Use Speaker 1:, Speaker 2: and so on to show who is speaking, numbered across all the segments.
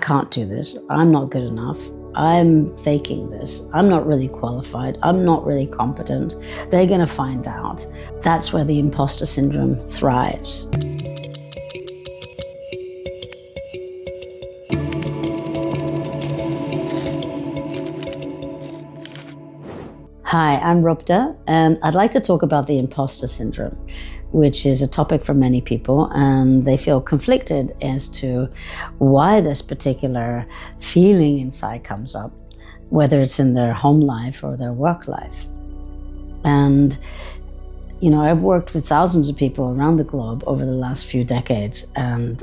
Speaker 1: can't do this. I'm not good enough. I'm faking this. I'm not really qualified. I'm not really competent. They're going to find out. That's where the imposter syndrome thrives. Hi, I'm Rupda, and I'd like to talk about the imposter syndrome, which is a topic for many people, and they feel conflicted as to why this particular feeling inside comes up, whether it's in their home life or their work life. And, you know, I've worked with thousands of people around the globe over the last few decades, and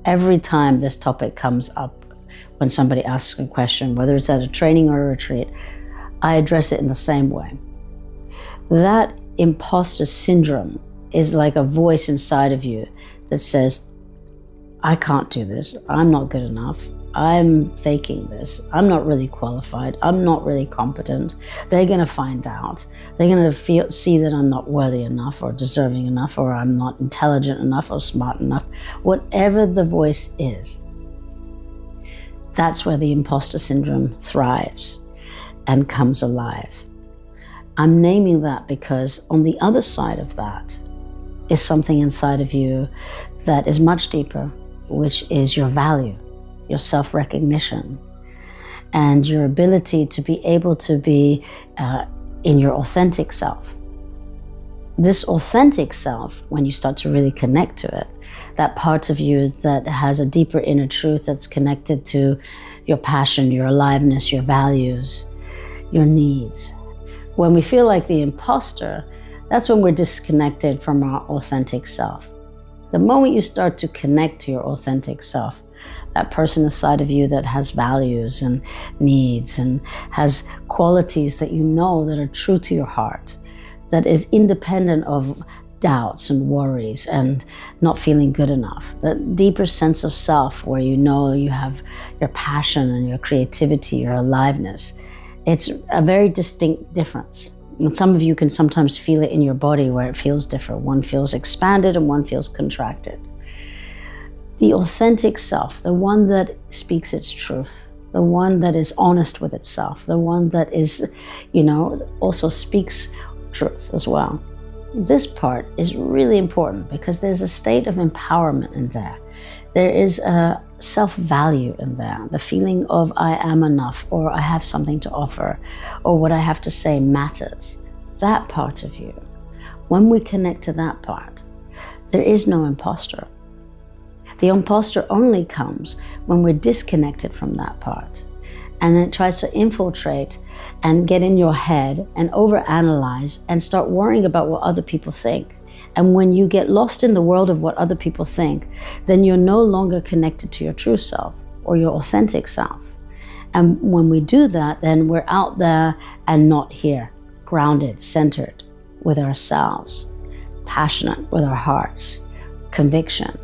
Speaker 1: every time this topic comes up, when somebody asks a question, whether it's at a training or a retreat, I address it in the same way. That imposter syndrome is like a voice inside of you that says, I can't do this. I'm not good enough. I'm faking this. I'm not really qualified. I'm not really competent. They're going to find out. They're going to see that I'm not worthy enough or deserving enough, or I'm not intelligent enough or smart enough. Whatever the voice is, that's where the imposter syndrome thrives and comes alive. I'm naming that because on the other side of that is something inside of you that is much deeper, which is your value, your self-recognition, and your ability to be able to be in your authentic self. This authentic self, when you start to really connect to it, that part of you that has a deeper inner truth that's connected to your passion, your aliveness, your values, your needs. When we feel like the imposter, that's when we're disconnected from our authentic self. The moment you start to connect to your authentic self, that person inside of you that has values and needs and has qualities that you know that are true to your heart, that is independent of doubts and worries and not feeling good enough, that deeper sense of self where you know you have your passion and your creativity, your aliveness. It's a very distinct difference. And some of you can sometimes feel it in your body where it feels different. One feels expanded and one feels contracted. The authentic self, the one that speaks its truth, the one that is honest with itself, the one that is, also speaks truth as well. This part is really important because there's a state of empowerment in there. There is a self-value in there, the feeling of I am enough, or I have something to offer, or what I have to say matters. That part of you, when we connect to that part, there is no imposter. The imposter only comes when we're disconnected from that part. And then it tries to infiltrate and get in your head and overanalyze and start worrying about what other people think. And when you get lost in the world of what other people think, then you're no longer connected to your true self or your authentic self. And when we do that, then we're out there and not here, grounded, centered with ourselves, passionate with our hearts, conviction,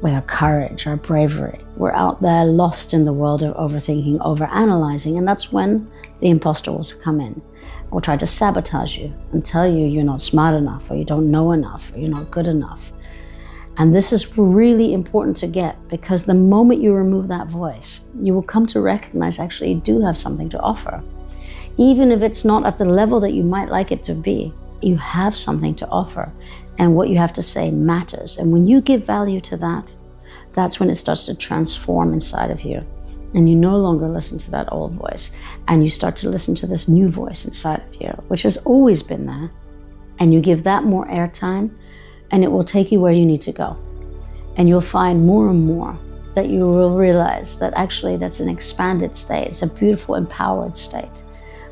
Speaker 1: with our courage, our bravery. We're out there lost in the world of overthinking, overanalyzing, and that's when the imposter will come in. Will try to sabotage you and tell you you're not smart enough, or you don't know enough, or you're not good enough. And this is really important to get, because the moment you remove that voice, you will come to recognize actually you do have something to offer. Even if it's not at the level that you might like it to be, you have something to offer, and what you have to say matters. And when you give value to that, that's when it starts to transform inside of you. And you no longer listen to that old voice, and you start to listen to this new voice inside of you, which has always been there. And you give that more airtime, and it will take you where you need to go. And you'll find more and more that you will realize that actually that's an expanded state. It's a beautiful, empowered state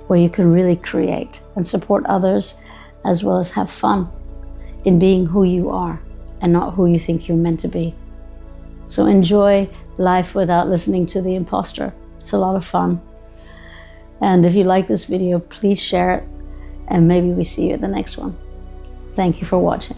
Speaker 1: where you can really create and support others, as well as have fun in being who you are and not who you think you're meant to be. So enjoy life without listening to the imposter. It's a lot of fun. And if you like this video, please share it, and maybe we see you at the next one. Thank you for watching.